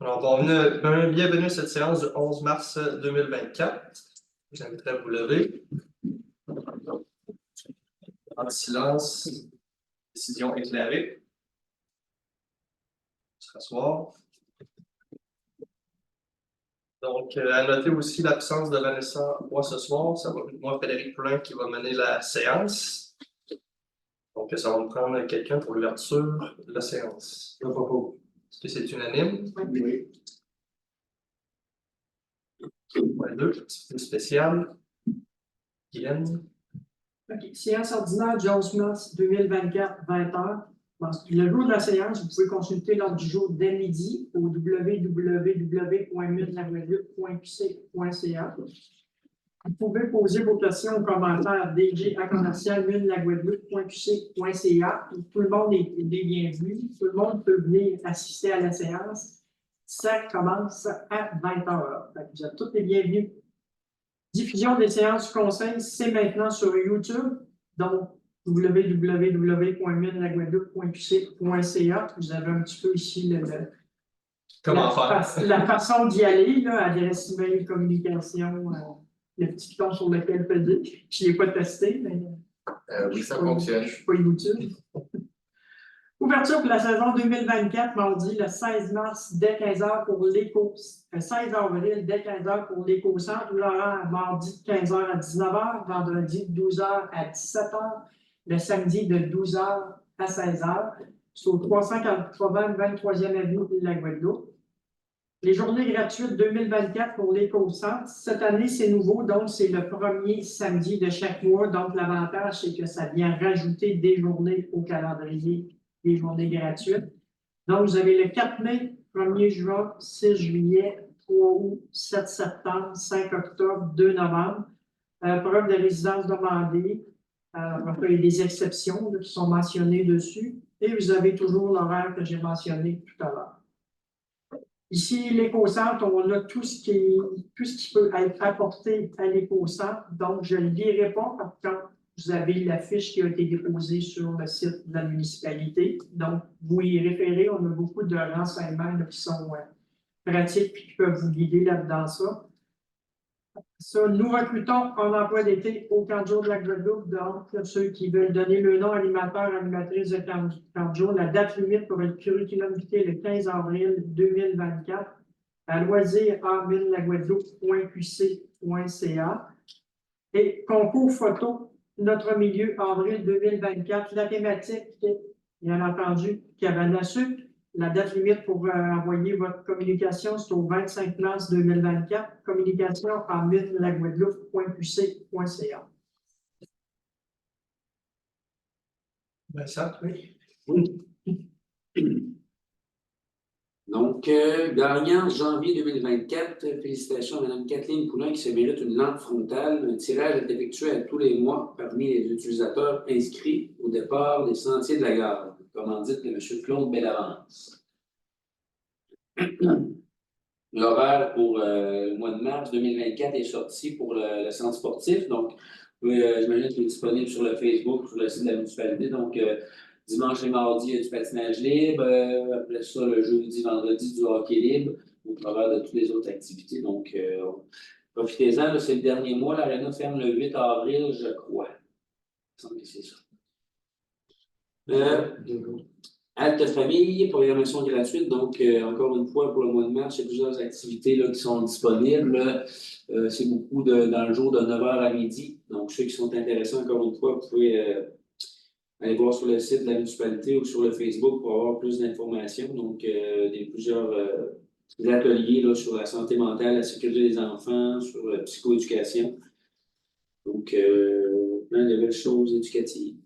Alors, bienvenue à cette séance du 11 mars 2024. Je vous inviterai à vous lever. En silence, décision éclairée. Se rasseoir. Donc, à noter aussi l'absence de Vanessa Roy ce soir. Ça va être moi, Frédéric Poulin, qui va mener la séance. Donc, ça va me prendre quelqu'un pour l'ouverture de la séance. Est-ce que c'est unanime? Oui. Point 2, petit peu spécial. Guylaine. OK. Séance ordinaire du 11 mars 2024, 20h. Le jour de la séance, vous pouvez consulter l'ordre du jour dès midi au www.munlaguadeloupe.qc.ca. Vous pouvez poser vos questions ou commentaires dg@munlaguadeloupe.qc.ca. Tout le monde est bienvenu. Tout le monde peut venir assister à la séance. Ça commence à 20h. Vous êtes tous les bienvenus. Diffusion des séances du conseil, c'est maintenant sur YouTube. Donc, www.munlaguadeloupe.qc.ca. Vous avez un petit peu ici Comment faire? La façon d'y aller, là, adresse email, communication, le petit piton sur lequel peser. Je ne l'ai pas testé, mais Oui, ça fonctionne. Je ne suis pas YouTube. Ouverture pour la saison 2024, mardi le 16 mars dès 15h pour l'éco. 16 avril dès 15h pour l'éco-centre. L'horaire mardi de 15h à 19h, vendredi de 12h à 17h, le samedi de 12h à 16h. C'est au 380 23e avenue de la Guadeloupe. Les journées gratuites 2024 pour l'éco-centre. Cette année, c'est nouveau, donc c'est le premier samedi de chaque mois. Donc, l'avantage, c'est que ça vient rajouter des journées au calendrier des journées gratuites. Donc, vous avez le 4 mai, 1er juin, 6 juillet, 3 août, 7 septembre, 5 octobre, 2 novembre. Preuve de résidence demandée. Il y a des exceptions là, qui sont mentionnées dessus. Et vous avez toujours l'horaire que j'ai mentionné tout à l'heure. Ici, l'éco-centre, on a tout ce qui peut être apporté à l'éco-centre. Donc, je ne le lirai pas parce que vous avez la fiche qui a été déposée sur le site de la municipalité. Donc, vous y référez. On a beaucoup de renseignements là, qui sont pratiques et qui peuvent vous guider là-dedans ça. Nous recrutons en emploi d'été au camp de jour de la Guadeloupe. Donc, ceux qui veulent donner le nom animateur, animatrice de camp de jour, la date limite pour le curriculum vitae le 15 avril 2024 à loisir.laguadeloupe.qc.ca. Et concours photo, notre milieu, avril 2024. La thématique, bien entendu, cabane à sucre. La date limite pour envoyer votre communication, c'est au 25 mars 2024. Communication en munlaguadeloupe.qc.ca. Ben ça, oui. Donc, gagnant janvier 2024, félicitations à Mme Kathleen Poulin qui se mérite une lampe frontale. Un tirage est effectué à tous les mois parmi les utilisateurs inscrits au départ des sentiers de la gare. Commandite de M. Claude Bellavance. L'horaire pour le mois de mars 2024 est sorti pour le centre sportif. Donc, j'imagine qu'il est disponible sur le Facebook, sur le site de la municipalité. Donc, dimanche et mardi, il y a du patinage libre. Après ça, le jeudi, vendredi, du hockey libre, au travers de toutes les autres activités. Donc, profitez-en. C'est le dernier mois. L'aréna ferme le 8 avril, je crois. Il me semble que c'est ça. Halte famille, programmation gratuite. Donc, encore une fois, pour le mois de mars, il y a plusieurs activités là, qui sont disponibles. C'est beaucoup dans le jour de 9h à midi. Donc, ceux qui sont intéressés, encore une fois, vous pouvez aller voir sur le site de la municipalité ou sur le Facebook pour avoir plus d'informations. Donc, plusieurs ateliers là, sur la santé mentale, la sécurité des enfants, sur la psychoéducation. Donc, plein de belles choses éducatives.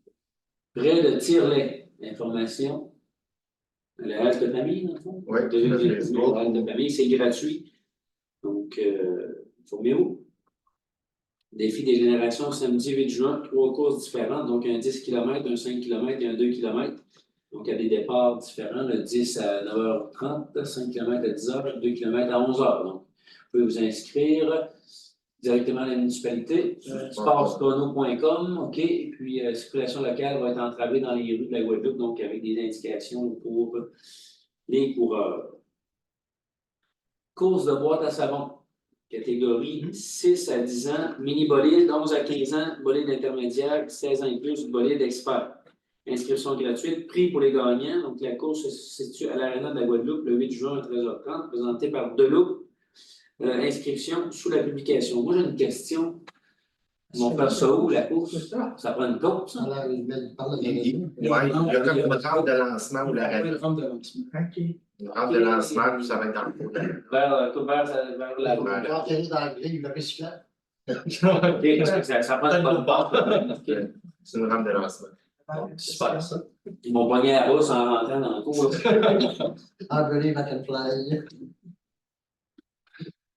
Près de Tire-lait, information. Le halte de famille, dans le fond. Oui, le halte de famille, c'est gratuit. Donc, informez-vous. Défi des générations, samedi 8 juin, 3 courses différentes. Donc, un 10 km, un 5 km et un 2 km. Donc, il y a des départs différents, le 10 à 9h30, 5 km à 10h, 2 km à 11h. Donc, vous pouvez vous inscrire directement à la municipalité, sportschrono.com, OK, et puis circulation locale va être entravée dans les rues de la Guadeloupe, donc avec des indications pour les coureurs. course de boîte à savon. Catégorie 6 à 10 ans, mini-bolide, 11 à 15 ans, bolide intermédiaire, 16 ans et plus, bolide expert. Inscription gratuite, prix pour les gagnants. Donc, la course se situe à l'Arena de la Guadeloupe le 8 juin à 13h30, présentée par Deloup. Inscription sous la publication. Moi, j'ai une question. Ils vont faire ça où, la course? Ça prend une course, ça? Alors, il parle de Oui, il y a comme une rampe de lancement ou la Une rampe de lancement. OK. une rampe de lancement, puis ça va être dans le cours de Vers la On route. peut enterrer dans la grille le recyclage. OK, parce que ça prend Peut-être une bonne pas. C'est une rampe de lancement. Super, ça. Ils vont pogner la bourse en rentrant dans le cours. Envoler McInfly.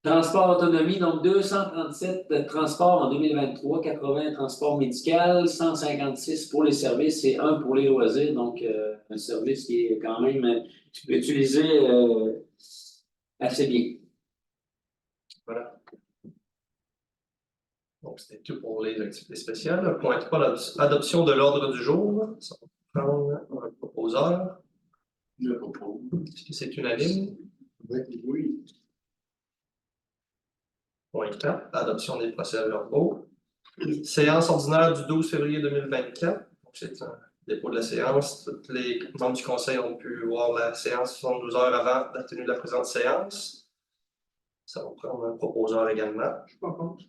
Transport autonomie, donc 237 transports en 2023, 80 transports médicaux, 156 pour les services et 1 pour les loisirs. Donc, un service qui est quand même utilisé assez bien. Voilà. Donc, c'était tout pour les activités spéciales. Point 3, l'adoption de l'ordre du jour. Ça va prendre un proposeur. Je propose. Est-ce que c'est unanime? Oui. Point 4, adoption des procès-verbaux. Séance ordinaire du 12 février 2024. Donc, c'est un dépôt de la séance. Tous les membres du conseil ont pu voir la séance 72 heures avant la tenue de la présente séance. Ça va prendre un proposeur également. Je suis pas contre.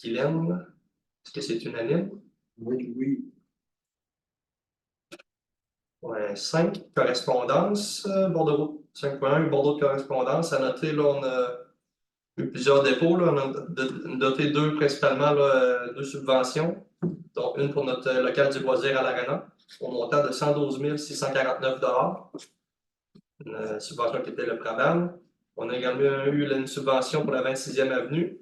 Guylaine, est-ce que c'est unanime? Oui. Point 5, correspondance, bordereau 5.1, bordereau de correspondance. À noter, là, on a eu plusieurs dépôts. Là. On a doté deux principalement, là, deux subventions, dont une pour notre local du loisir à l'Arena, au montant de 112 649 $. Une subvention qui était le Prabam. On a également eu une subvention pour la 26e avenue,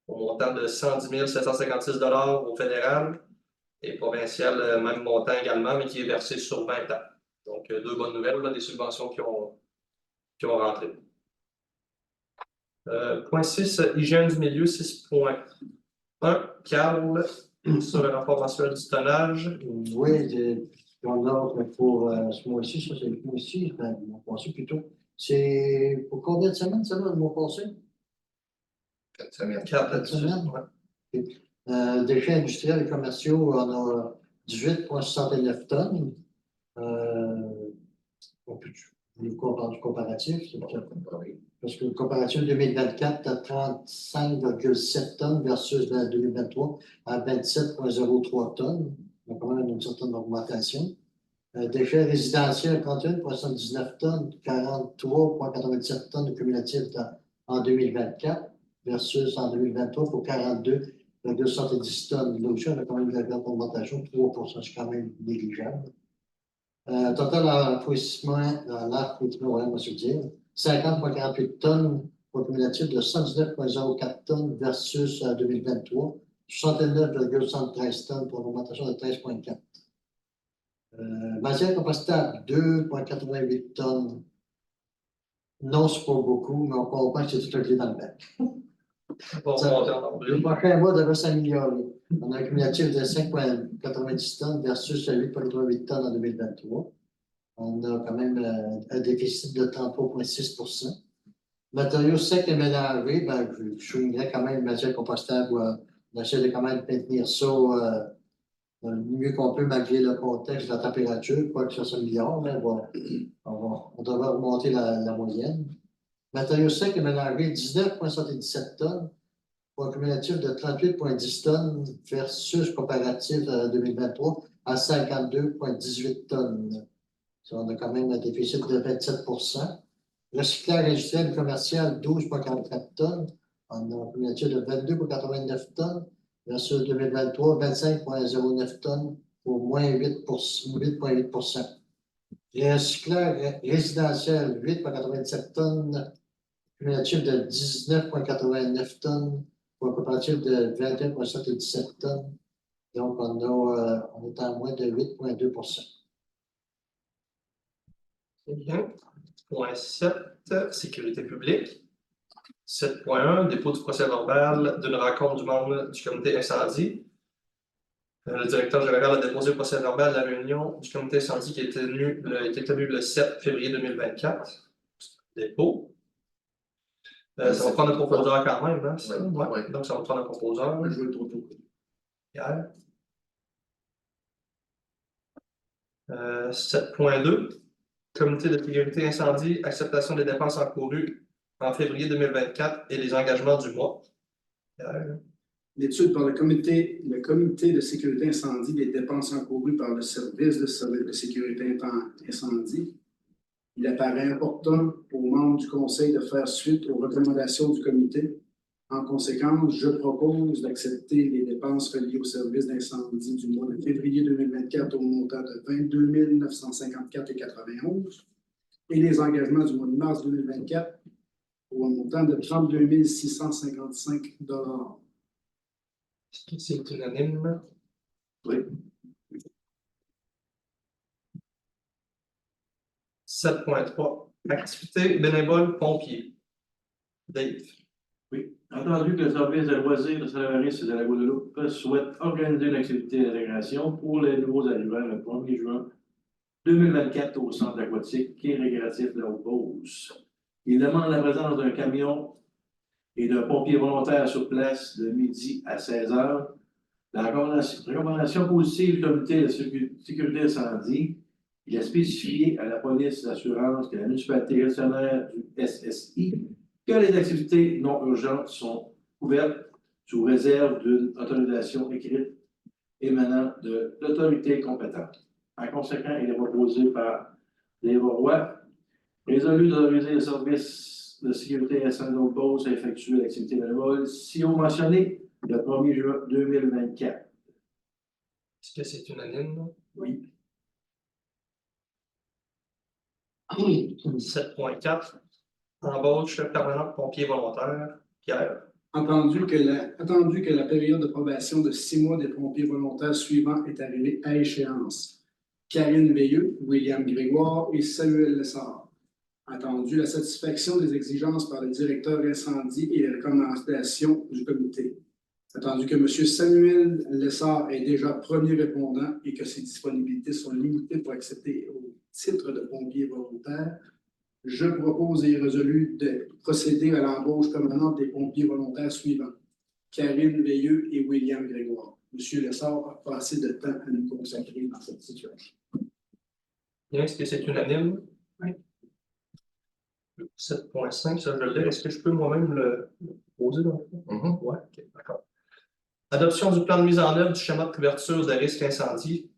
au montant de 110 756 $ au fédéral. Et provincial, même montant également, mais qui est versé sur 20 ans. Donc, deux bonnes nouvelles, là, des subventions qui ont rentré. Point 6, hygiène du milieu, 6.1. Carl, sur le rapport mensuel du tonnage. Oui, on a pour ce mois-ci, ça c'est le mois-ci, le mois passé plutôt. C'est pour combien de semaines, ça, le mois passé? 4 semaines. 4 semaines? ouais. Déchets industriels et commerciaux, on a 18,69 tonnes. On peut le comparatif, c'est parce que le comparatif 2024 à 35,7 tonnes versus 2023 à 27,03 tonnes. Donc, quand même une certaine augmentation. Déchets résidentiels, 31,79 tonnes, 43,97 tonnes de cumulatifs en 2024 versus en 2023 pour 42,70 tonnes. Là aussi, on a quand même une grande augmentation, 3%, c'est quand même négligeable. Total enfouissement, ouais, on va se dire, 50,48 tonnes pour cumulatif de 119,04 tonnes versus 2023, 69,73 tonnes pour une augmentation de 13,4. Matière compostable, 2,88 tonnes. Non, c'est pas beaucoup, mais on comprend que c'est tout clé dans le bec. Bon, Le prochain mois devrait s'améliorer. On a un cumulatif de 5,90 tonnes versus 8,88 tonnes en 2023. On a quand même un déficit de 33,6 %. Matériaux secs et mélangés, ben, je soulignerais quand même matière compostable. On essaie de quand même maintenir ça le mieux qu'on peut malgré le contexte de la température, quoi que ça s'améliore, mais bon, on devrait remonter la moyenne. Matériaux secs et mélangés, 19,77 tonnes pour un cumulatif de 38,10 tonnes versus comparatif à 2023 à 52,18 tonnes. Ça, on a quand même un déficit de 27 %. Recyclage industriel et commercial, 12,44 tonnes. On a un cumulatif de 22,89 tonnes versus 2023, 25,09 tonnes pour moins 8,8 %. Recyclage résidentiel, 8,97 tonnes, cumulatif de 19,89 tonnes pour un comparatif de 21,77 tonnes. Donc, on est en moins de 8,2 %. C'est bien. Point 7, sécurité publique. 7.1, dépôt du procès-verbal d'une rencontre du membre du comité incendie. Le directeur général a déposé le procès-verbal de la réunion du comité incendie qui a été tenue le 7 février 2024. Dépôt. Ça va prendre un proposeur quand même, hein? c'est ça? Ouais, Ouais. ouais. Donc, ça va prendre un proposeur. Je veux trop tôt. Pierre. 7.2. Comité de sécurité incendie, acceptation des dépenses encourues en février 2024 et les engagements du mois. Pierre. L'étude par le comité de sécurité incendie des dépenses encourues par le service de sécurité incendie. Il apparaît important aux membres du conseil de faire suite aux recommandations du comité. En conséquence, je propose d'accepter les dépenses reliées au service d'incendie du mois de février 2024 au montant de 22 954,91 et les engagements du mois de mars 2024 au montant de 32 655 $. Est-ce que c'est unanime? Oui. 7.3. Activité bénévole pompier. Dave. Oui, entendu que le service de loisirs de Salaris et de la Guadeloupe souhaite organiser une activité d'intégration pour les nouveaux arrivants le 1er juin 2024 au centre aquatique et récréatif de Haute-Beauce. Il demande la présence d'un camion et d'un pompier volontaire sur place de midi à 16h. La recommandation positive du comité de sécurité incendie, il a spécifié à la police d'assurance que la municipalité gestionnaire du SSI que les activités non urgentes sont ouvertes sous réserve d'une autorisation écrite émanant de l'autorité compétente. En conséquence, il est proposé par les Roy résolu d'autoriser le service de sécurité incendie d'Haute-Beauce à effectuer l'activité bénévole si on mentionné le 1er juin 2024. Est-ce que c'est unanime? Oui. 7.4. Embauche permanente pompier volontaire. Pierre. Entendu que la période de probation de 6 mois des pompiers volontaires suivants est arrivée à échéance. Karine Veilleux, William Grégoire et Samuel Lessard. Entendu la satisfaction des exigences par le directeur incendie et les recommandations du comité. Attendu que M. Samuel Lessard est déjà premier répondant et que ses disponibilités sont limitées pour accepter au titre de pompier volontaire, je propose et résolu de procéder à l'embauche permanente des pompiers volontaires suivants. Karine Veilleux et William Grégoire. M. Lessard a pas assez de temps à nous consacrer dans cette situation. Bien, est-ce que c'est unanime? Oui. 7.5, ça je l'ai. Est-ce que je peux moi-même le poser dans le fond? Oui, ok, d'accord. Adoption du plan de mise en œuvre du schéma de couverture des risques incendie.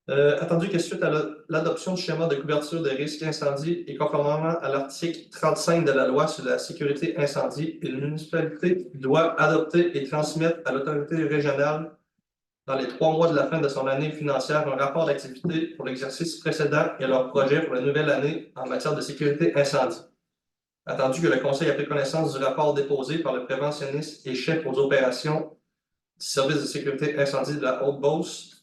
Attendu que suite à l'adoption du schéma de couverture des risques incendie et conformément à l'article 35 de la loi sur la sécurité incendie, une municipalité doit adopter et transmettre à l'autorité régionale dans les 3 mois de la fin de son année financière un rapport d'activité pour l'exercice précédent et leur projet pour la nouvelle année en matière de sécurité incendie. Attendu que le Conseil a pris connaissance du rapport déposé par le préventionniste et chef aux opérations du service de sécurité incendie de la Haute-Beauce.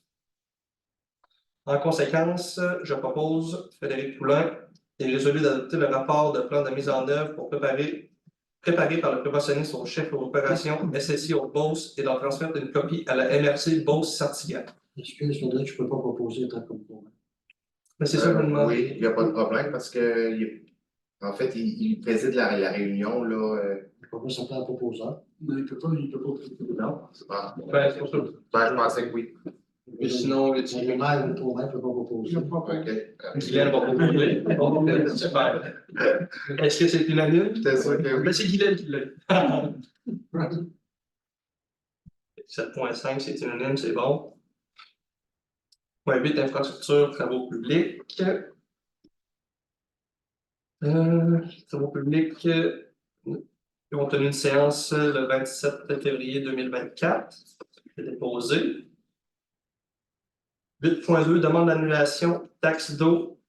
En conséquence, je propose, Frédéric Poulain, est résolu d'adopter le rapport de plan de mise en œuvre pour préparé par le préventionniste au chef aux opérations SSI Haute-Beauce et d'en transmettre une copie à la MRC Beauce-Sartigan. Excuse, Frédéric, je ne peux pas proposer tant comme pour moi. Mais c'est ça que je me demande. Oui, il n'y a pas de problème parce que en fait, il préside la réunion là. Il ne peut pas s'appeler un proposeur. Non, il ne peut pas. Non. Ah, Ben, c'est pour ça. ben, je pensais que oui. Mais sinon, Le maire, le pro-maire ne peut pas proposer. OK. Guylaine va proposer. Bon, super. Est-ce que c'est unanime? J'étais sûr que Ben, oui. c'est Guylaine qui l'a. 7.5, c'est unanime, c'est bon. Point 8, infrastructure, travaux publics. Travaux publics, ils ont tenu une séance le 27 février 2024. C'est déposé. 8.2, demande d'annulation, taxe d'eau.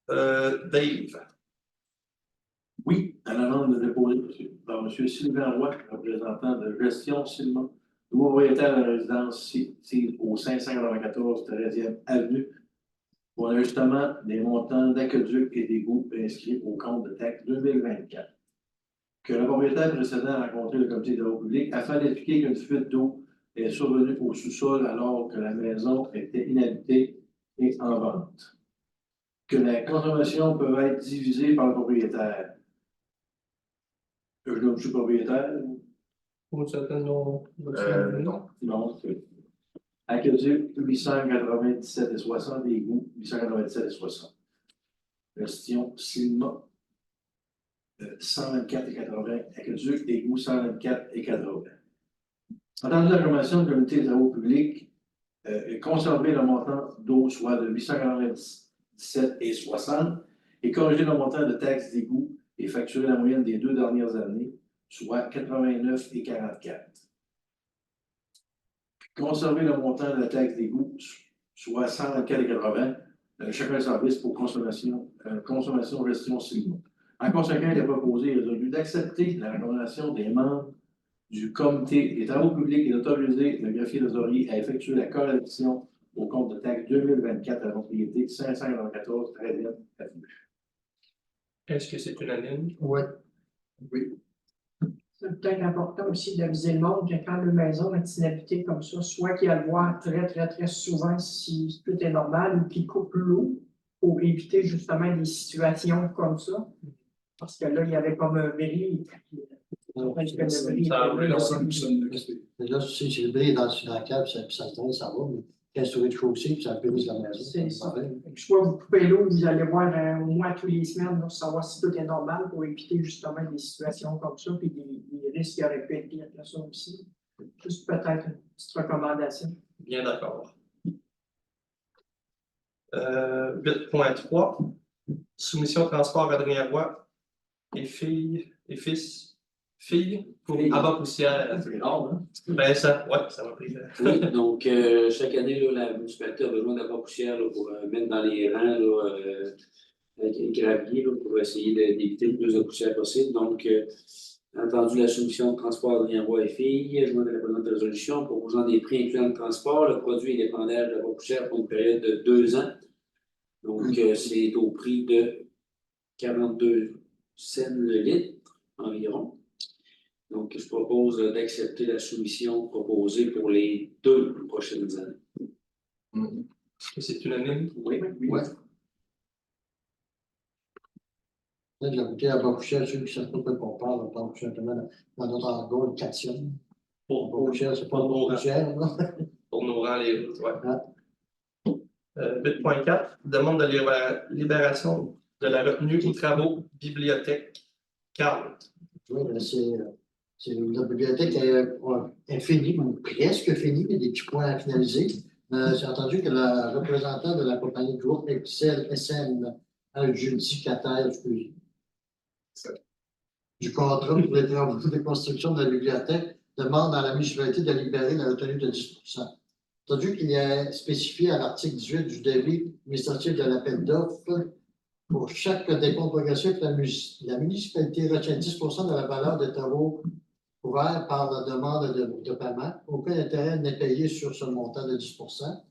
Dave. Oui, à la demande déposée par M. Sylvain Roy, représentant de Gestion Sylvain, nouveau propriétaire de la résidence située au 594 13e Avenue, pour un ajustement des montants d'aqueduc et d'égouts inscrits au compte de taxe 2024. Que le propriétaire précédent a rencontré le comité de l'eau publique afin d'expliquer qu'une fuite d'eau est survenue au sous-sol alors que la maison était inhabitée et en vente. Que la consommation peut être divisée par le propriétaire. Je suis propriétaire. Ou certains non. Non. Non. Aqueduc, 897,60 et égouts, 897,60. Gestion Silma, 124,80. Aqueduc, égouts, 124,80. Entendu la recommandation du comité des travaux publics, conserver le montant d'eau, soit de 897,60 et corriger le montant de taxes d'égout et facturer la moyenne des 2 dernières années, soit 89,44. Conserver le montant de la taxe d'égout, soit 124,80, chacun service pour consommation, gestion Silma. En conséquence, il est proposé et résolu d'accepter la recommandation des membres du comité des travaux publics et d'autoriser le greffier d'Osorier à effectuer la correction au compte de taxe 2024 à la propriété 594 13e avenue. Est-ce que c'est unanime? Oui. Oui. C'est peut-être important aussi d'aviser le monde que quand une maison est inhabitée comme ça, soit qu'il y a le voir très, très, très souvent si tout est normal ou qu'il coupe l'eau pour éviter justement des situations comme ça. Parce que là, il y avait comme un bris. Là, si le bris est dans la cave, ça se donne, ça va, mais quand c'est au rez-de-chaussée, ça brise la maison. C'est ça. Soit vous coupez l'eau, vous allez voir au moins tous les semaines pour savoir si tout est normal pour éviter justement des situations comme ça, puis des risques qui auraient pu être pires que ça aussi. Juste peut-être une petite recommandation. Bien d'accord. 8.3. Soumission de transport Adrien Roy et fils. Fille pour avant poussière. C'est rare, hein? Ben ça, ouais, ça m'a pris. Oui, donc chaque année, là, la municipalité a besoin d'avoir poussière là, pour mettre dans les rangs là, avec les graviers là, pour essayer d'éviter le plus de poussière possible. Donc, entendu la solution de transport Adrien Roy et filles, joint à la présente résolution, proposant des prix incluant le transport. Le produit est dépendant de la poussière pour une période de 2 ans. Donc, c'est au prix de 42 cents le litre environ. Donc, je propose d'accepter la soumission proposée pour les 2 prochaines années. Est-ce que c'est unanime? Oui. Ouais. Là, de la bouteille à bas poussière, ceux qui ne savent pas de quoi on parle, on parle tout simplement dans notre argot, le cation. Pour Bas poussière, c'est pas pour nos bas poussière, là. Pour nos rangs, les routes, ouais. Ah. 8.4. Demande de libération de la retenue aux travaux bibliothèque 40. Oui, mais c'est la bibliothèque est finie, ou presque finie, il y a des petits points à finaliser. J'ai entendu que la représentante de la compagnie groupe Excel SN adjudicataire du contrat pour les travaux de construction de la bibliothèque demande à la municipalité de libérer la retenue de 10 %. Entendu qu'il y a spécifié à l'article 18 du devis administratif de l'appel d'offres, pour chaque décompte progressif, la municipalité retient 10 % de la valeur des travaux couverts par la demande de paiement. Aucun intérêt n'est payé sur ce montant de 10 %.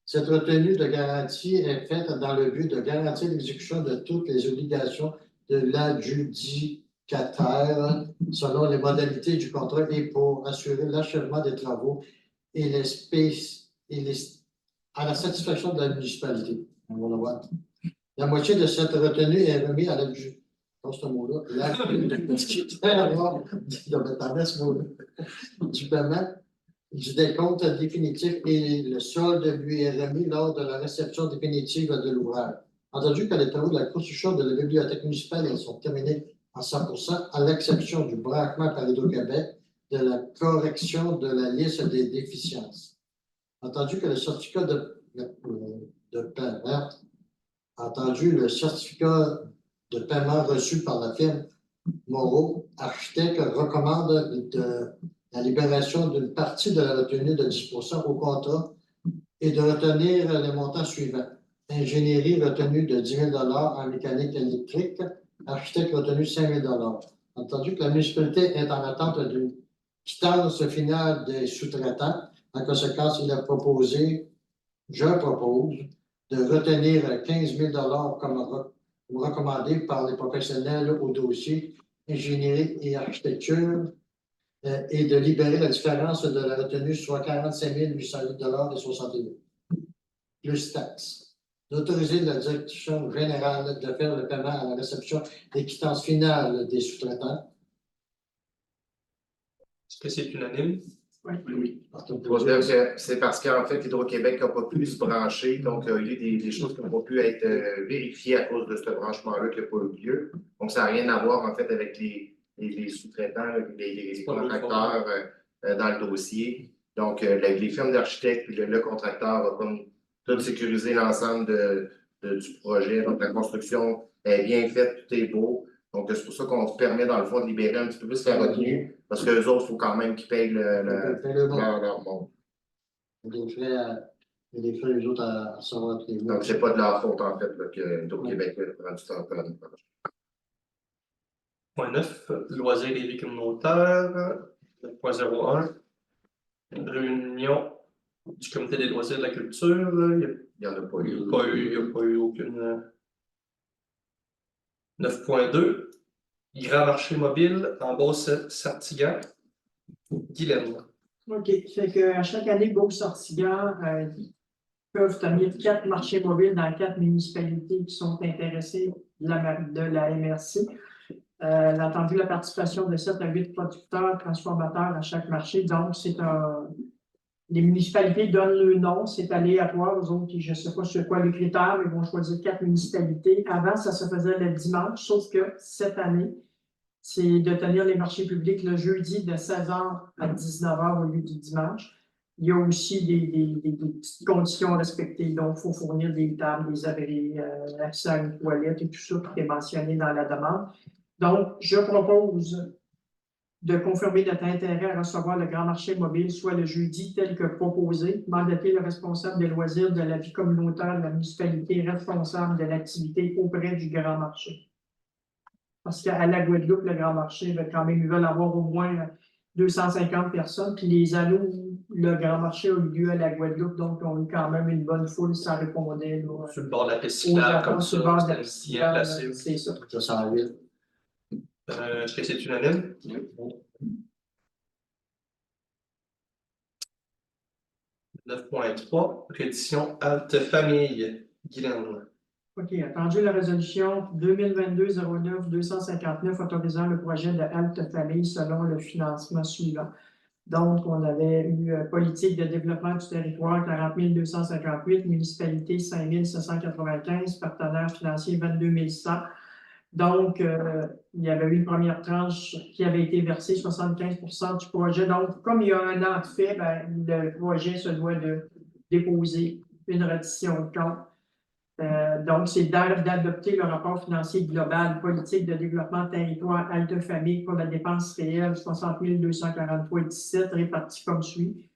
Cette retenue de garantie est faite dans le but de garantir l'exécution de toutes les obligations de l'adjudicataire selon les modalités du contrat et pour assurer l'achèvement des travaux et à la satisfaction de la municipalité. On va le voir. La moitié de cette retenue est remise à l'adjudicataire. Ce mot-là, du paiement du décompte définitif et le solde lui est remis lors de la réception définitive de l'ouvrage. Entendu que les travaux de la construction de la bibliothèque municipale sont terminés à 100 % à l'exception du braquement par Hydro-Québec de la correction de la liste des déficiences. Entendu que le certificat de paiement, de paiement reçu par la firme Moreau, architecte, recommande la libération d'une partie de la retenue de 10 % au contrat et de retenir les montants suivants. Ingénierie retenue de 10 000 en mécanique électrique, architecte retenu 5 000 Entendu que la municipalité est en attente d'une quittance finale des sous-traitants. En conséquence, je propose de retenir 15 000 comme recommandé par les professionnels au dossier ingénierie et architecture et de libérer la différence de la retenue, soit 45 808 et 68 plus taxes. D'autoriser la direction générale de faire le paiement à la réception des quittances finales des sous-traitants Est-ce que c'est unanime? Oui. Je vais dire que c'est parce qu'en fait, Hydro-Québec n'a pas pu se brancher, donc il y a eu des choses qui n'ont pas pu être vérifiées à cause de ce branchement-là qui n'a pas eu lieu. Donc, ça n'a rien à voir en fait avec les sous-traitants, les contracteurs dans le dossier. Donc, les firmes d'architectes et le contracteur ont comme tout sécurisé l'ensemble du projet. Donc, la construction est bien faite, tout est beau. Donc, c'est pour ça qu'on se permet, dans le fond, de libérer un petit peu plus la retenue, parce que les autres, il faut quand même qu'ils payent leur monde. Il y a des frais, les autres, à recevoir tous les mois. Donc, c'est pas de leur faute, en fait, là, que Hydro-Québec prend du temps pour la Point 9, loisirs et vie communautaires. 9.01, réunion du comité des loisirs de la culture. Il Il n'y en a pas n'y eu. a pas eu aucune. 9.2, grand marché mobile en Beauce-Sartiguan. Guylaine. OK. Fait qu'à chaque année, Beauce-Sartiguan peuvent tenir 4 marchés mobiles dans 4 municipalités qui sont intéressées de la MRC. On a entendu la participation de 7 à 8 producteurs, transformateurs à chaque marché. Donc, les municipalités donnent le nom, c'est aléatoire. Aux autres, je ne sais pas sur quoi les critères, mais ils vont choisir 4 municipalités. Avant, ça se faisait le dimanche, sauf que cette année, c'est de tenir les marchés publics le jeudi de 16h à 19h au lieu du dimanche. Il y a aussi des petites conditions à respecter. Donc, il faut fournir des tables, des abris, accès à une toilette et tout ça qui est mentionné dans la demande. Donc, je propose de confirmer notre intérêt à recevoir le grand marché mobile, soit le jeudi tel que proposé, mandater le responsable des loisirs de la vie communautaire de la municipalité responsable de l'activité auprès du grand marché. Parce qu'à la Guadeloupe, le grand marché, ils veulent avoir au moins 250 personnes, puis les années où le grand marché a eu lieu à la Guadeloupe, donc on a eu quand même une bonne foule, ça répondait. Là, sur le bord de la piste cyclable, comme ça, sur le bord de la c'était piste bien cyclable, placé. c'est ça. Ça s'en vient. Est-ce que c'est unanime? Oui. 9.3, réédition Halte Famille. Guylaine. OK, attendu la résolution 2022-09-259 autorisant le projet de halte famille selon le financement suivant. Donc, on avait eu politique de développement du territoire 40 258, municipalité 5 795, partenaires financiers 22 100. Donc, il y avait eu une première tranche qui avait été versée 75% du projet. Donc, comme il y a un an de fait, le projet se doit de déposer une reddition de compte. Donc, c'est d'adopter le rapport financier global, politique de développement territoire, halte famille pour la dépense réelle, 60 243,17, répartie comme suit.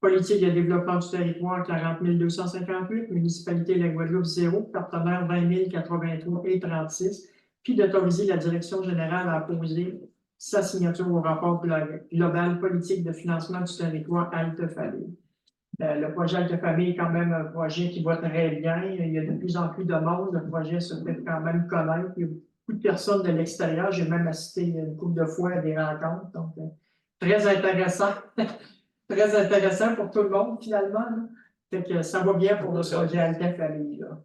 Politique de développement du territoire, 40 258, municipalité de la Guadeloupe, 0, partenaire 20 083,36, puis d'autoriser la direction générale à apposer sa signature au rapport global, politique de financement du territoire, halte famille. Le projet Halte Famille est quand même un projet qui va très bien. Il y a de plus en plus de monde. Le projet se fait quand même connaître. Il y a beaucoup de personnes de l'extérieur. J'ai même assisté une couple de fois à des rencontres. Donc, très intéressant. Très intéressant pour tout le monde, finalement. Fait que ça va bien pour le projet Halte Famille. Là.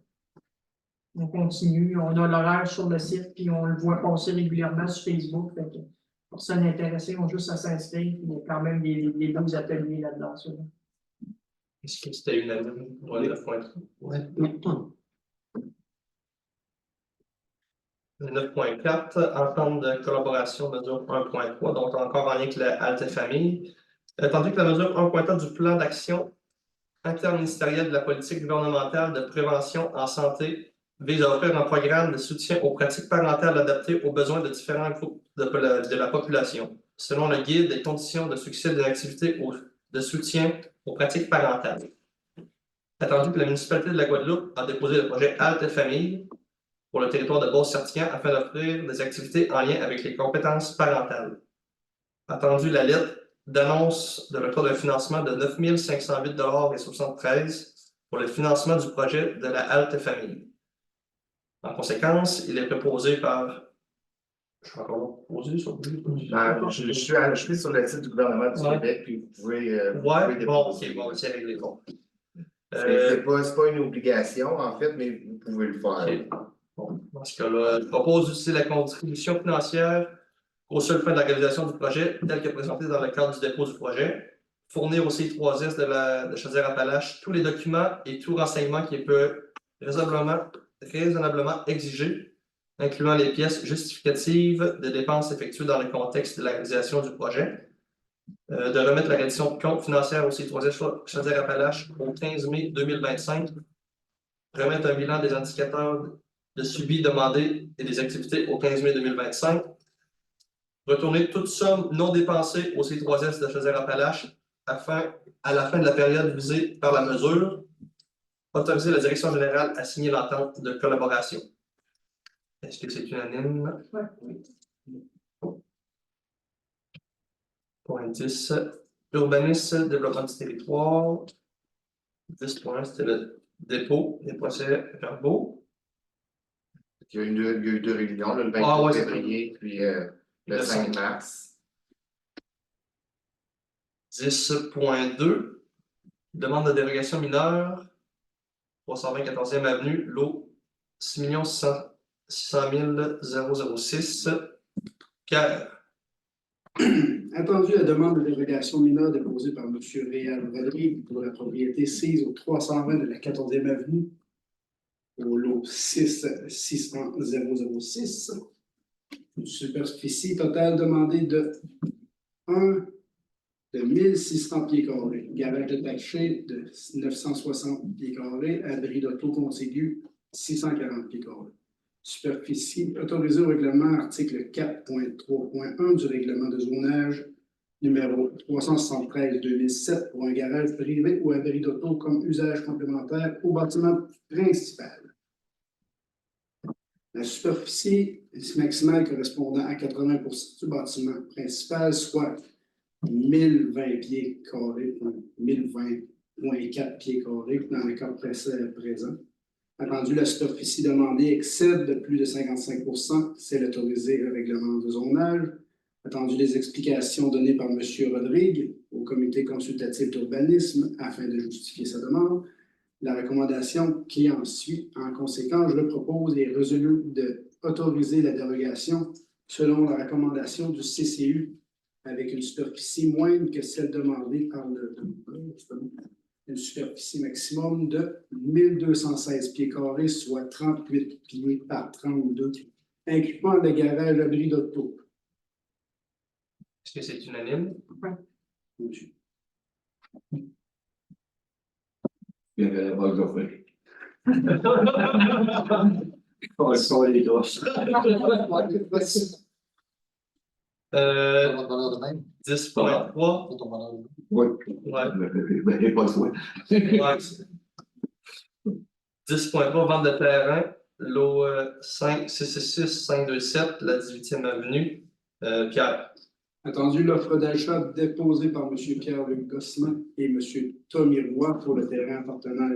On continue. On a l'horaire sur le site, puis on le voit passer régulièrement sur Facebook. Fait que, pour personnes intéressées, on juste à s'inscrire. Il y a quand même des beaux ateliers là-dedans. Est-ce que c'était unanime pour le 9.3? Ouais. 9.4, entente de collaboration, mesure 1.3, donc encore en lien avec la halte famille. Tandis que la mesure 1.4 du plan d'action interministériel de la politique gouvernementale de prévention en santé vise à offrir un programme de soutien aux pratiques parentales adaptées aux besoins de différents groupes de la population, selon le guide des conditions de succès d'une activité de soutien aux pratiques parentales. Attendu que la municipalité de la Guadeloupe a déposé le projet Halte Famille pour le territoire de Beauce-Sartiguan afin d'offrir des activités en lien avec les compétences parentales. Attendu la lettre d'annonce de record de financement de 9 508,73 pour le financement du projet de la Halte Famille. En conséquence, il est proposé par... Je suis encore proposé sur Je suis sur le site du gouvernement du Québec, puis vous pouvez. c'est réglé. Bon. C'est pas une obligation, en fait, mais vous pouvez le faire. Okay. Bon, dans ce cas-là, je propose d'utiliser la contribution financière aux seules fins de la réalisation du projet, tel que présenté dans le cadre du dépôt du projet. Fournir au CI3S de Chaudière-Appalaches tous les documents et tout renseignement qui peut raisonnablement exigé, incluant les pièces justificatives de dépenses effectuées dans le contexte de la réalisation du projet. De remettre la reddition de compte financière au CI3S Chaudière-Appalaches au 15 mai 2025. Remettre un bilan des indicateurs de suivi demandé et des activités au 15 mai 2025. Retourner toute somme non dépensée au CI3S de Chaudière-Appalaches à la fin de la période visée par la mesure. Autoriser la direction générale à signer l'entente de collaboration. Est-ce que c'est unanime? Oui. Point 10. Urbanisme, développement du territoire. 10 points, c'était le dépôt des procès-verbaux. Il y a eu deux réunions, le 28 Ah, ouais, février, puis le 5 mars. 10.2. Demande de dérogation mineure. 320 14e avenue, lot 6 600 006. Cœur. Attendu la demande de dérogation mineure déposée par M. Réal Rodrigue pour la propriété sise au 320 de la 14e avenue, au lot 6 600 006. Une superficie totale demandée de 1600 pieds carrés, garage détaché de 960 pieds carrés, abri d'auto contigu 640 pieds carrés. Superficie autorisée au règlement article 4.3.1 du règlement de zonage numéro 373-2007 pour un garage privé ou abri d'auto comme usage complémentaire au bâtiment principal. La superficie maximale correspondant à 80% du bâtiment principal, soit 1020 pieds carrés, 1020,4 pieds carrés dans le cas présent. Attendu, la superficie demandée excède de plus de 55%, c'est autorisé au règlement de zonage. Attendu, les explications données par M. Rodrigue au comité consultatif d'urbanisme afin de justifier sa demande. La recommandation qui en suit, en conséquence, je le propose et résolu d'autoriser la dérogation selon la recommandation du CCU avec une superficie moindre que celle demandée par une superficie maximum de 1216 pieds carrés, soit 38 pieds par 32, incluant le garage abri d'auto. Est-ce que c'est unanime? Oui. Il y avait la vague d'offrir. On sort les gosses. 10.3. Pour ton bonheur. Oui. Ouais. Ben, pas le choix. Ouais. 10.3, vente de terrain, lot 5-666-527, la 18e avenue. Pierre. Attendu, l'offre d'achat déposée par M. Pierre-Luc Gosselin et M. Tommy Roy pour le terrain appartenant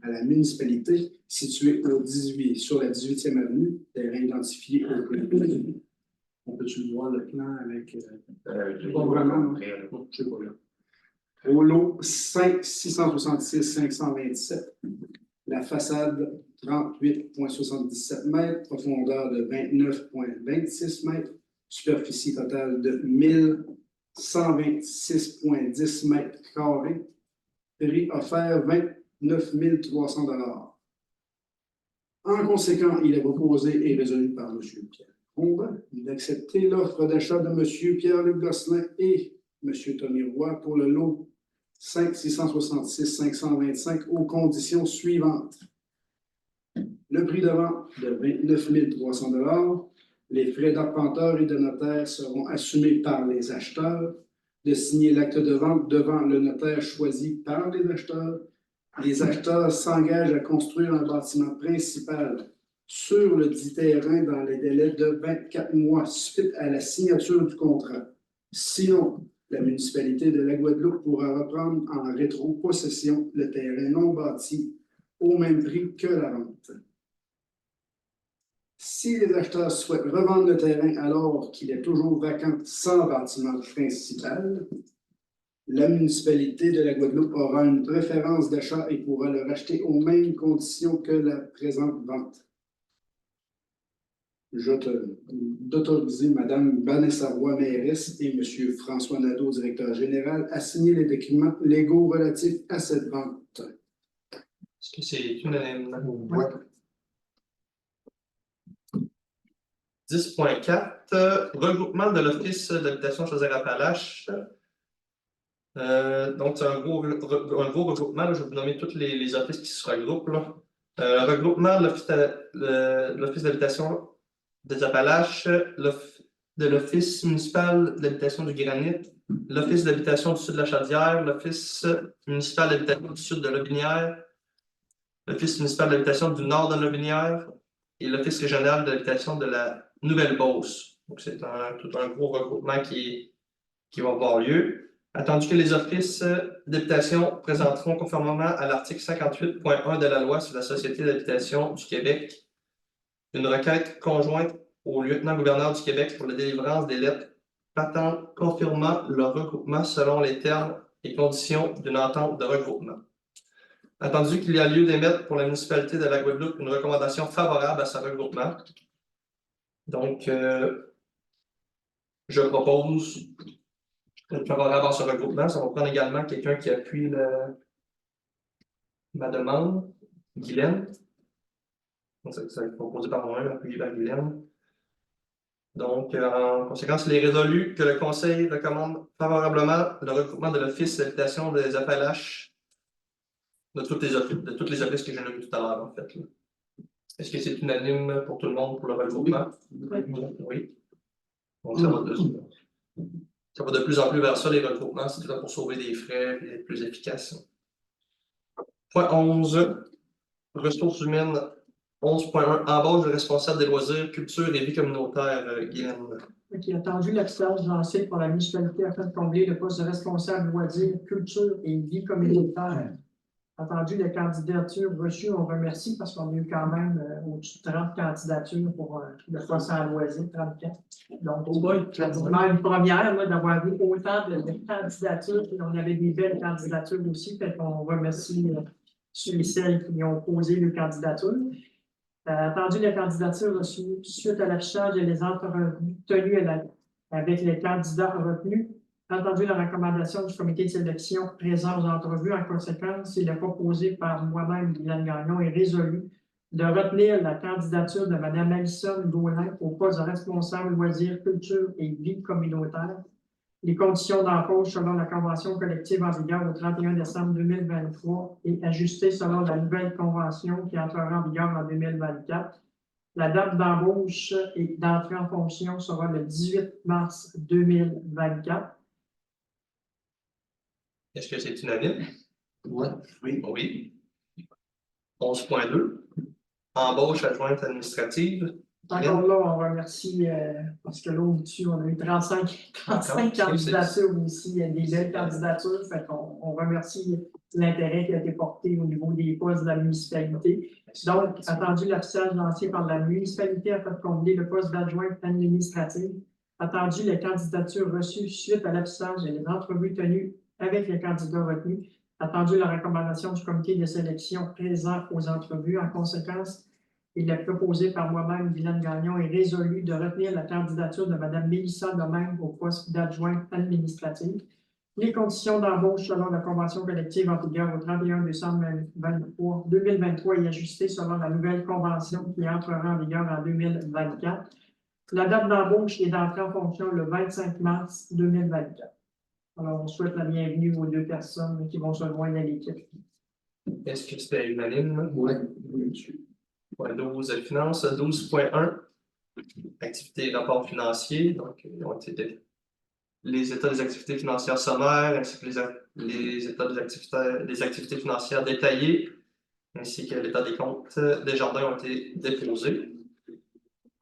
à la municipalité situé sur la 18e avenue, terrain identifié au plan. On peut-tu voir le plan avec... pas vraiment, je sais pas là. Au lot 666-527, la façade 38,77 mètres, profondeur de 29,26 mètres, superficie totale de 1126,10 mètres carrés, prix offert 29 300 $. En conséquent, il est proposé et résolu par M. Pierre Combe d'accepter l'offre d'achat de M. Pierre-Luc Gosselin et M. Tommy Roy pour le lot 5-666-525 aux conditions suivantes. Le prix de vente de 29 300 $. Les frais d'arpenteur et de notaire seront assumés par les acheteurs, de signer l'acte de vente devant le notaire choisi par les acheteurs. Les acheteurs s'engagent à construire un bâtiment principal sur le dit terrain dans les délais de 24 mois suite à la signature du contrat. Sinon, la municipalité de la Guadeloupe pourra reprendre en rétro-possession le terrain non bâti au même prix que la vente. Si les acheteurs souhaitent revendre le terrain alors qu'il est toujours vacant sans bâtiment principal, la municipalité de la Guadeloupe aura une préférence d'achat et pourra le racheter aux mêmes conditions que la présente vente. d'autoriser Mme Vanessa Roy, mairesse, et M. François Nadeau, directeur général, à signer les documents légaux relatifs à cette vente. Est-ce que c'est unanime? Ouais. 10.4, regroupement de l'Office d'habitation Chaudière-Appalaches. Donc, c'est un gros regroupement. Là, je vais vous nommer tous les offices qui se regroupent. Là. Regroupement de l'Office d'habitation des Appalaches, de l'Office municipal d'habitation du Granit, l'Office d'habitation du sud de la Chaudière, l'Office municipal d'habitation du sud de Lotbinière, l'Office municipal d'habitation du nord de Lotbinière et l'Office régional d'habitation de la Nouvelle-Beauce. Donc, c'est tout un gros regroupement qui va avoir lieu. Attendu que les offices d'habitation présenteront conformément à l'article 58.1 de la loi sur la Société d'habitation du Québec une requête conjointe au lieutenant-gouverneur du Québec pour la délivrance des lettres patentes confirmant leur regroupement selon les termes et conditions d'une entente de regroupement. Attendu qu'il y a lieu d'émettre pour la municipalité de la Guadeloupe une recommandation favorable à ce regroupement. Donc, je propose favorable à ce regroupement. Ça va prendre également quelqu'un qui appuie ma demande, Guylaine. Donc, ça va être proposé par moi-même, appuyé par Guylaine. Donc, en conséquence, il est résolu que le Conseil recommande favorablement le regroupement de l'Office d'habitation des Appalaches de toutes les offices que j'ai nommées tout à l'heure, en fait. Est-ce que c'est unanime pour tout le monde pour le regroupement? Oui. Donc, ça va de plus en plus vers ça, les regroupements. C'est là pour sauver des frais et être plus efficace. Point 11. Ressources humaines. 11.1. Embauche de responsables des loisirs, culture et vie communautaire, Guylaine. Qui a attendu l'affichage lancé par la municipalité afin de combler le poste de responsable loisirs, culture et vie communautaire. Attendu les candidatures reçues, on remercie parce qu'on a eu quand même au-dessus de 30 candidatures pour le poste en loisirs, 34. Donc, pratiquement une première d'avoir eu autant de candidatures. Et on avait des belles candidatures aussi, fait qu'on remercie ceux et celles qui ont posé leurs candidatures. Attendu les candidatures reçues suite à l'affichage et les entrevues tenues avec les candidats retenus. Entendu la recommandation du comité de sélection présent aux entrevues, en conséquence, il est proposé par moi-même, Guylaine Gagnon, et résolu de retenir la candidature de Mme Alison Gaulin au poste de responsable loisirs, culture et vie communautaire. Les conditions d'embauche selon la convention collective en vigueur au 31 décembre 2023 et ajustées selon la nouvelle convention qui entrera en vigueur en 2024. La date d'embauche et d'entrée en fonction sera le 18 mars 2024. Est-ce que c'est unanime? Ouais. Oui. 11.2. Embauche adjointe administrative. Encore là, on remercie, parce que là, au-dessus, on a eu 35 candidatures aussi, des belles candidatures. Fait qu'on remercie l'intérêt qui a été porté au niveau des postes de la municipalité. Donc, attendu l'affichage lancé par la municipalité afin de combler le poste d'adjointe administrative. Attendu les candidatures reçues suite à l'affichage et les entrevues tenues avec les candidats retenus. Attendu la recommandation du comité de sélection présent aux entrevues. En conséquence, il est proposé par moi-même, Guylaine Gagnon, et résolu de retenir la candidature de Mme Mélissa Domingue au poste d'adjointe administrative. Les conditions d'embauche selon la convention collective en vigueur au 31 décembre 2023 et ajustées selon la nouvelle convention qui entrera en vigueur en 2024. La date d'embauche est d'entrée en fonction le 25 mars 2024. Alors, on souhaite la bienvenue aux deux personnes qui vont se joindre à l'équipe. Est-ce que c'était unanime? Oui. Point 12, finances. 12.1, activités et rapports financiers. Donc, les états des activités financières sommaires, ainsi que les états des activités financières détaillées, ainsi que l'état des comptes des jardins ont été déposés.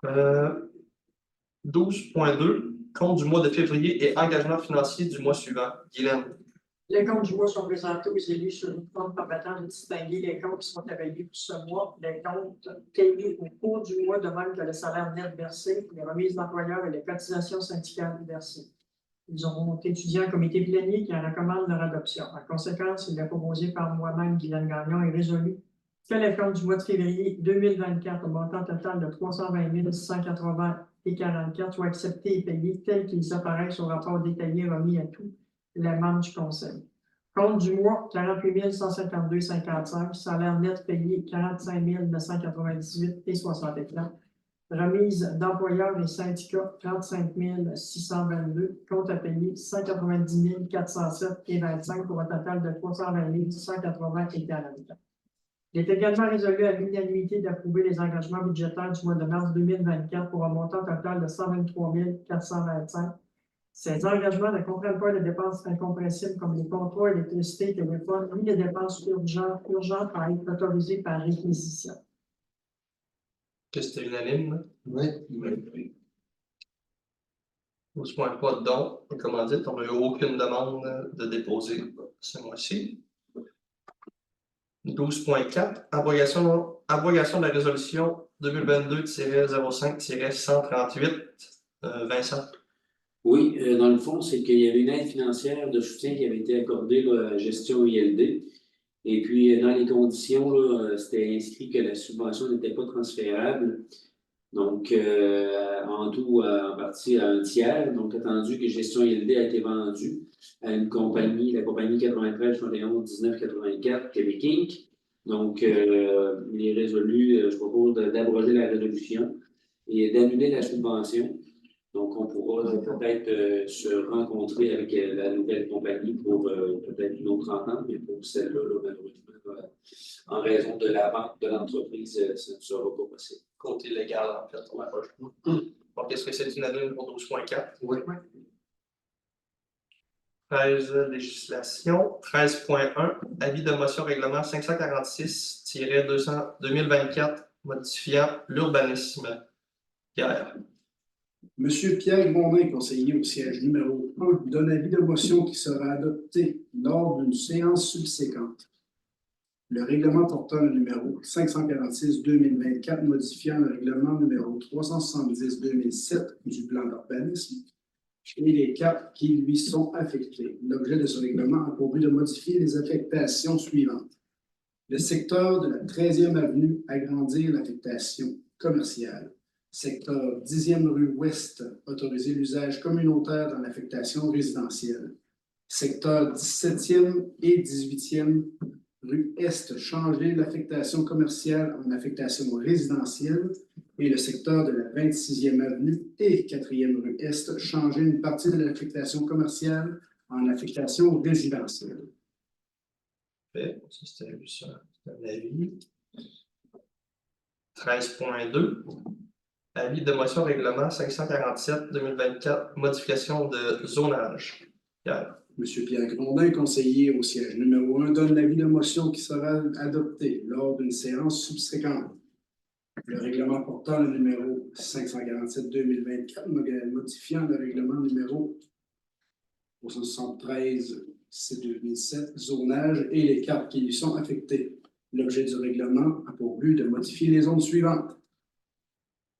12.2, compte du mois de février et engagement financier du mois suivant. Guylaine. Les comptes du mois sont présentés aux élus sur une forme permettant de distinguer les comptes qui sont évalués pour ce mois, les comptes payés au cours du mois, de même que le salaire net versé, les remises d'employeurs et les cotisations syndicales versées. Ils auront étudié un comité plénier qui en recommande leur adoption. En conséquence, il est proposé par moi-même, Guylaine Gagnon, et résolu que les comptes du mois de février 2024 au montant total de 320 680,44 soient acceptés et payés tels qu'ils apparaissent au rapport détaillé remis à tous les membres du Conseil. Compte du mois, 48 152,55, salaire net payé 45 998,64. Remise d'employeurs et syndicats, 35 622. Compte à payer, 190 407,25 pour un total de 320 180,44. Il est également résolu à l'unanimité d'approuver les engagements budgétaires du mois de mars 2024 pour un montant total de 123 425. Ces engagements ne comprennent pas les dépenses incompressibles comme les contrats, électricité, téléphone, ni les dépenses urgentes à être autorisées par réquisition. Que c'était unanime. Oui. 12.3 de dons. Et comment dire, on n'a eu aucune demande de déposer ce mois-ci. 12.4, abrogation de la résolution 2022-05-138. Vincent. Oui, dans le fond, c'est qu'il y avait une aide financière de soutien qui avait été accordée là, à la gestion ILD. Et puis, dans les conditions, c'était inscrit que la subvention n'était pas transférable. Donc, en tout, en partie à un tiers. Donc, attendu que gestion ILD a été vendue à une compagnie, la compagnie 93 71 19 84 Québec Inc. Donc, il est résolu, je propose d'abroger la résolution et d'annuler la subvention. Donc, on pourra peut-être se rencontrer avec la nouvelle compagnie pour peut-être une autre entente, mais pour celle-là, malheureusement, en raison de la vente de l'entreprise, ça ne sera pas possible. Côté légal, en fait, on approche. Donc, est-ce que c'est unanime pour 12.4? Oui. 13, législation. 13.1, avis de motion règlement 546-2024, modifiant l'urbanisme. Pierre. Monsieur Pierre Grondin, conseiller au siège numéro 1, donne avis de motion qui sera adopté lors d'une séance subséquente. Le règlement portant le numéro 546-2024 modifiant le règlement numéro 370-2007 du plan d'urbanisme et les caps qui lui sont affectés. L'objet de ce règlement a pour but de modifier les affectations suivantes. Le secteur de la 13e avenue, agrandir l'affectation commerciale. Secteur 10e rue Ouest, autoriser l'usage communautaire dans l'affectation résidentielle. Secteur 17e et 18e rue Est, changer l'affectation commerciale en affectation résidentielle. Et le secteur de la 26e avenue et 4e rue Est, changer une partie de l'affectation commerciale en affectation résidentielle. Parfait. Ça, c'était un avis. 13.2. Avis de motion règlement 547-2024, modification de zonage. Pierre. Monsieur Pierre Grondin, conseiller au siège numéro 1, donne l'avis de motion qui sera adopté lors d'une séance subséquente. Le règlement portant le numéro 547-2024, modifiant le règlement numéro 373-2007, zonage et les cartes qui lui sont affectées. L'objet du règlement a pour but de modifier les zones suivantes.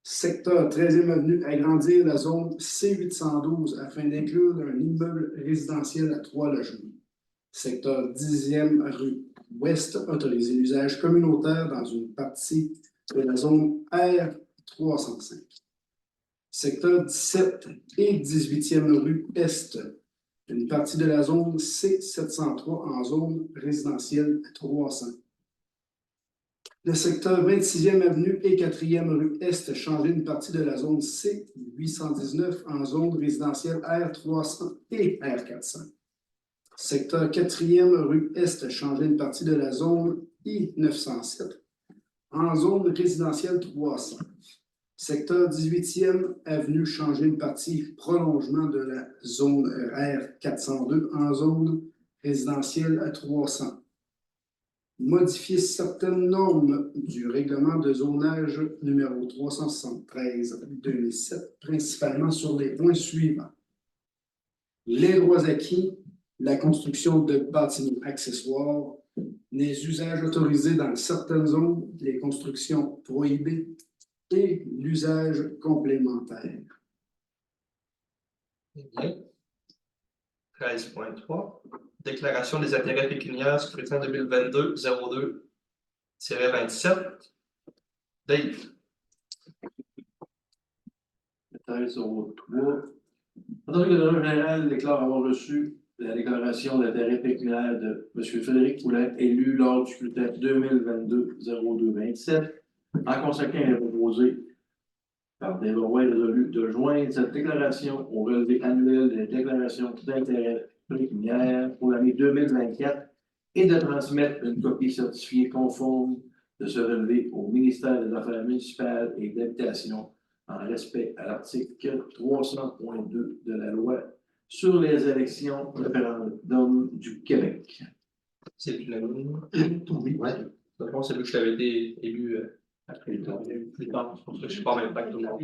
Secteur 13e avenue, agrandir la zone C812 afin d'inclure un immeuble résidentiel à 3 logements. Secteur 10e rue Ouest, autoriser l'usage communautaire dans une partie de la zone R305. Secteur 17 et 18e rue Est, une partie de la zone C703 en zone résidentielle à 300. Le secteur 26e avenue et 4e rue Est, changer une partie de la zone C819 en zone résidentielle R300 et R400. Secteur 4e rue Est, changer une partie de la zone I907 en zone résidentielle 300. Secteur 18e avenue, changer une partie prolongement de la zone R402 en zone résidentielle à 300. Modifier certaines normes du règlement de zonage numéro 373-2007, principalement sur les points suivants. Les droits acquis, la construction de bâtiments accessoires, les usages autorisés dans certaines zones, les constructions prohibées et l'usage complémentaire. Bien. 13.3. Déclaration des intérêts pécuniaires scrutin 2022-02 13-27. Dave. 13-3. Entendu que le directeur général déclare avoir reçu la déclaration d'intérêt pécuniaire de M. Frédéric Poulin, élu lors du scrutin 2022-02-27. En conséquence, il est proposé par des lois résolues de joindre cette déclaration au relevé annuel des déclarations d'intérêt pécuniaire pour l'année 2024 et de transmettre une copie certifiée conforme de ce relevé au ministère des Affaires municipales et d'Habitation en respect à l'article 300.2 de la loi sur les élections référendum du Québec. C'est unanime. Oui, ouais. De toute façon, c'est lui que je t'avais été élu après le temps. Plus tard, c'est pour ça que je suis pas en même temps que tout le monde.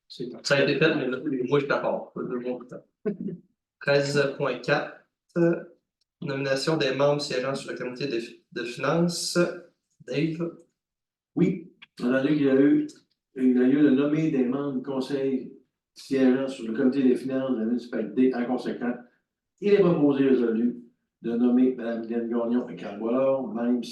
Ça a été fait, mais là, moi, je suis d'accord. 2 mois plus tard. 13.4. Nomination des membres siégeant sur le comité de finances. Dave. Oui, entendu qu'il y a eu de nommer des membres du conseil siégeant sur le comité des finances de la municipalité. En conséquence, il est proposé résolu de nommer Mme Glenn Gagnon et Carl Boilard, membres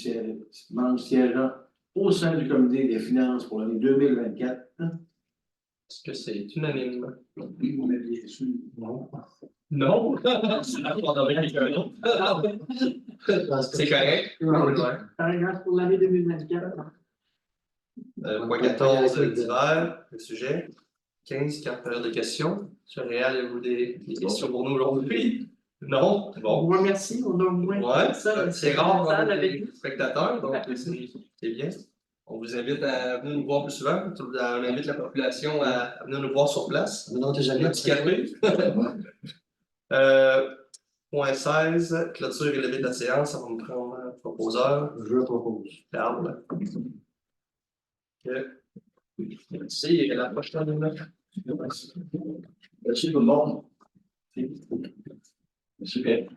siégeant au sein du comité des finances pour l'année 2024. Est-ce que c'est unanime? Oui, on est bien sûr. Non. Non? On aurait quelqu'un d'autre. C'est correct? Ouais. Paragraphe pour l'année 2024. Point 14, d'hiver, le sujet. 15, 4 périodes de questions. Monsieur Réal, avez-vous des questions pour nous aujourd'hui? Non? On Bon. vous remercie, on a au moins Ouais, ça. c'est rare ça d'avoir avec des nous. spectateurs, donc c'est bien. On vous invite à venir nous voir plus souvent. On invite la population à venir nous voir sur place. Maintenant, tes amis. Un petit café. Point 16, clôture et lever de la séance. Ça va me prendre un proposeur. Je propose. Carl. Ok. Merci. Et la prochaine. Merci tout le monde. Super.